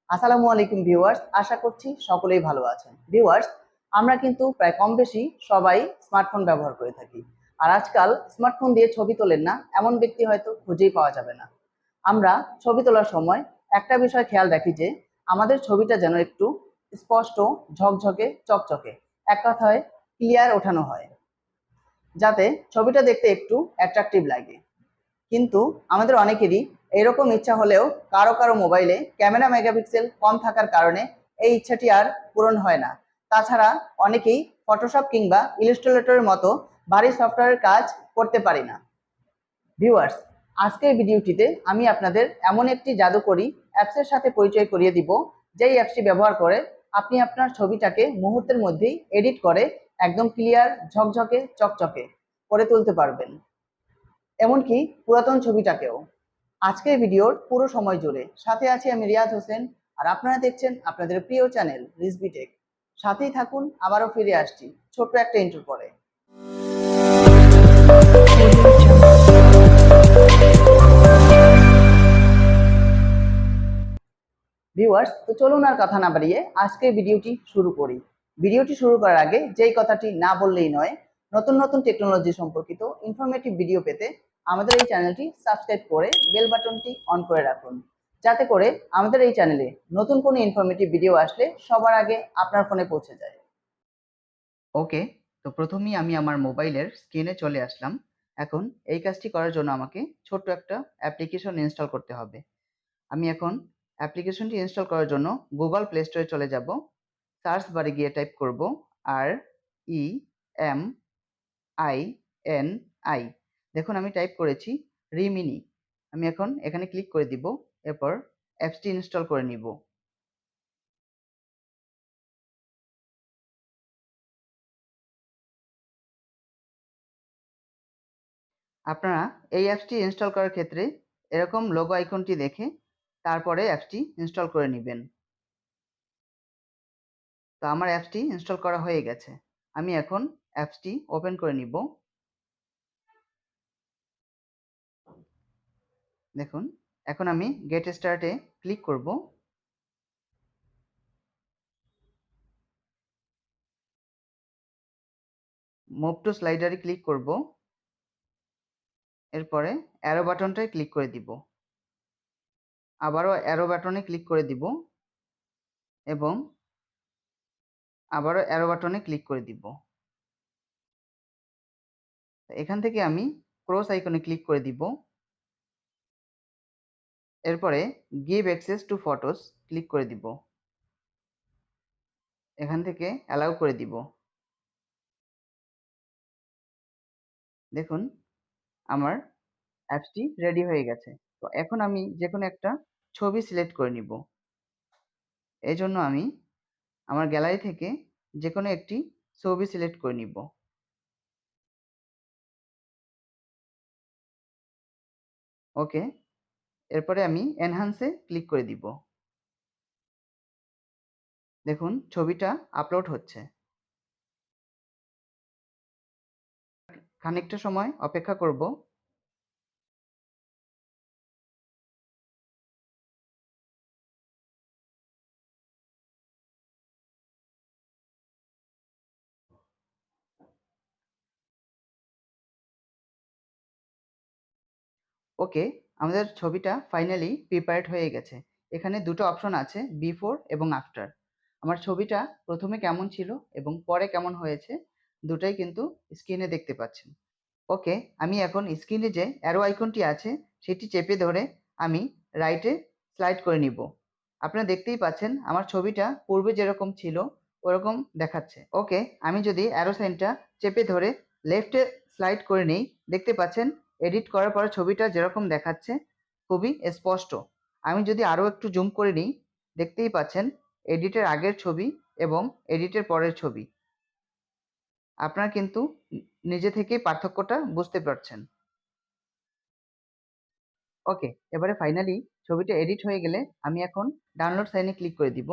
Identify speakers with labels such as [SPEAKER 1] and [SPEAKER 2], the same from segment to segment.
[SPEAKER 1] আসসালামু আলাইকুম ভিউয়ার্স, আশা করছি সকলেই ভালো আছেন। ভিউয়ার্স, আমরা কিন্তু প্রায় কম বেশি সবাই স্মার্টফোন ব্যবহার করে থাকি। আর আজকাল স্মার্টফোন দিয়ে ছবি তোলেন না এমন ব্যক্তি হয়তো খুঁজেই পাওয়া যাবে না। আমরা ছবি তোলার সময় একটা বিষয় খেয়াল রাখি যে আমাদের ছবিটা যেন একটু স্পষ্ট, ঝকঝকে, চকচকে, এক কথায় ক্লিয়ার ওঠানো হয়, যাতে ছবিটা দেখতে একটু অ্যাট্রাকটিভ লাগে। কিন্তু আমাদের অনেকেরই এরকম ইচ্ছা হলেও কারো কারো মোবাইলে ক্যামেরা মেগাপিক্সেল কম থাকার কারণে এই ইচ্ছাটি আর পূরণ হয় না। তাছাড়া অনেকেই ফটোশপ কিংবা ইলাস্ট্রেটরের মতো ভারী সফটওয়্যারের কাজ করতে পারি না। ভিউয়ার্স, আজকের ভিডিওটিতে আমি আপনাদের এমন একটি জাদুকরী অ্যাপসের সাথে পরিচয় করিয়ে দিব, যেই অ্যাপসটি ব্যবহার করে আপনি আপনার ছবিটাকে মুহূর্তের মধ্যেই এডিট করে একদম ক্লিয়ার, ঝকঝকে, চকচকে করে তুলতে পারবেন, এমনকি পুরাতন ছবিটাকেও। আজকের ভিডিওর পুরো সময় জুড়ে সাথে আছি আমি রিয়াদ হোসেন, আর আপনারা দেখছেন আপনাদের প্রিয় চ্যানেল রিজভি টেক। সাথেই থাকুন, আবারও ফিরে আসছি ছোট্ট একটা ইন্ট্রো পরে। ভিউয়ার্স, তো চলুন আর কথা না বাড়িয়ে আজকের ভিডিওটি শুরু করি। ভিডিওটি শুরু করার আগে যেই কথাটি না বললেই নয়, নতুন নতুন টেকনোলজি সম্পর্কিত ইনফরমেটিভ ভিডিও পেতে আমাদের এই চ্যানেলটি সাবস্ক্রাইব করে বেল বাটনটি অন করে রাখুন, যাতে করে আমাদের এই চ্যানেলে নতুন কোনো ইনফরমেটিভ ভিডিও আসলে সবার আগে আপনার ফোনে পৌঁছে যায়। ওকে, তো প্রথমেই আমি আমার মোবাইলের স্ক্রিনে চলে আসলাম। এখন এই কাজটি করার জন্য আমাকে ছোট্ট একটা অ্যাপ্লিকেশন ইনস্টল করতে হবে। আমি এখন অ্যাপ্লিকেশনটি ইনস্টল করার জন্য গুগল প্লে স্টোরে চলে যাব। সার্চ বারে গিয়ে টাইপ করব REMINI। দেখুন আমি টাইপ করেছি রিমিনি। আমি এখন এখানে ক্লিক করে দিব, এরপর অ্যাপসটি ইনস্টল করে নিব। আপনারা এই অ্যাপসটি ইনস্টল করার ক্ষেত্রে এরকম লোগো আইকনটি দেখে তারপরে অ্যাপসটি ইনস্টল করে নেবেন। তো আমার অ্যাপসটি ইনস্টল করা হয়ে গেছে। আমি এখন অ্যাপসটি ওপেন করে নিব। দেখুন, এখন আমি গেট স্টার্টে ক্লিক করব। মুভ টু স্লাইডারে ক্লিক করব। এরপরে অ্যারো বাটনটায় ক্লিক করে দিব। আবারও অ্যারো বাটনে ক্লিক করে দিব এবং আবারও অ্যারো বাটনে ক্লিক করে দিব। এখান থেকে আমি ক্রস আইকনে ক্লিক করে দিব। এরপরে give access to photos click করে দিব। এখান থেকে অ্যালাউ করে দিব। দেখুন, আমার অ্যাপসটি রেডি হয়ে গেছে। তো এখন আমি যে কোনো একটা ছবি সিলেক্ট করে নিব। এই জন্য আমি আমার গ্যালারি থেকে যে কোনো একটি ছবি সিলেক্ট করে নিব। ওকে, এরপরে আমি এনহান্সে ক্লিক করে দিব। দেখুন, ছবিটা আপলোড হচ্ছে। খানিকটা সময় অপেক্ষা করব। ওকে, আমাদের ছবিটা ফাইনালি প্রিপেয়ার্ড হয়ে গেছে। এখানে দুটো অপশন আছে, বিফোর এবং আফটার। আমার ছবিটা প্রথমে কেমন ছিল এবং পরে কেমন হয়েছে দুটাই কিন্তু স্ক্রিনে দেখতে পাচ্ছেন। ওকে, আমি এখন স্ক্রিনে যে অ্যারো আইকনটি আছে সেটি চেপে ধরে আমি রাইটে স্লাইড করে নিব। আপনারা দেখতেই পাচ্ছেন আমার ছবিটা পূর্বে যেরকম ছিল ওরকম দেখাচ্ছে। ওকে, আমি যদি অ্যারো সাইনটা চেপে ধরে লেফটে স্লাইড করে নিই, দেখতে পাচ্ছেন এডিট করার পরে ছবিটা যেরকম দেখাচ্ছে খুবই স্পষ্ট। আমি যদি আরও একটু জুম করে নিই, দেখতেই পাচ্ছেন এডিটের আগের ছবি এবং এডিটের পরের ছবি। আপনারা কিন্তু নিজে থেকেই পার্থক্যটা বুঝতে পারছেন। ওকে, এবারে ফাইনালি ছবিটা এডিট হয়ে গেলে আমি এখন ডাউনলোড সাইনে ক্লিক করে দিব।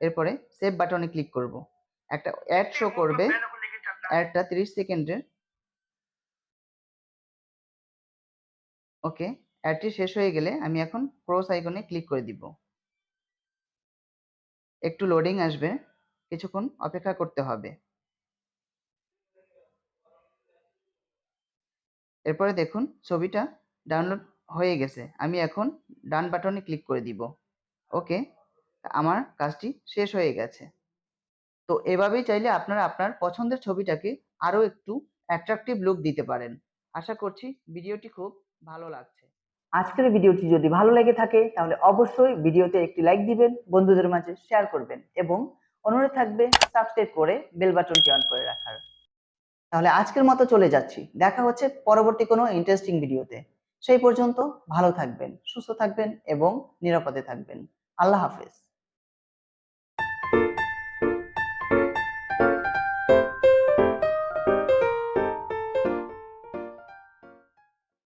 [SPEAKER 1] এরপরে সেভ বাটনে ক্লিক করব। একটা অ্যাড শো করবে, অ্যাডটা 30 সেকেন্ডের। ওকে, অ্যাডটি শেষ হয়ে গেলে আমি এখন ক্রস আইকনে ক্লিক করে দিব। একটু লোডিং আসবে, কিছুক্ষণ অপেক্ষা করতে হবে। এরপরে দেখুন ছবিটা ডাউনলোড হয়ে গেছে। আমি এখন ডান বাটনে ক্লিক করে দিব। ওকে, আমার কাজটি শেষ হয়ে গেছে। তো এভাবেই চাইলে আপনারা আপনার পছন্দের ছবিটাকে আরও একটু অ্যাট্রাকটিভ লুক দিতে পারেন। আশা করছি ভিডিওটি খুব ভালো লাগছে। আজকের ভিডিওটি যদি ভালো লেগে থাকে তাহলে অবশ্যই ভিডিওতে একটি লাইক দিবেন, বন্ধুদের মাঝে শেয়ার করবেন এবং অনুরোধ থাকবে সাবস্ক্রাইব করে বেল বাটনটি অন করে রাখার। তাহলে আজকের মতো চলে যাচ্ছি, দেখা হচ্ছে পরবর্তী কোনো ইন্টারেস্টিং ভিডিওতে। সেই পর্যন্ত ভালো থাকবেন, সুস্থ থাকবেন এবং নিরাপদে থাকবেন। আল্লাহ হাফেজ।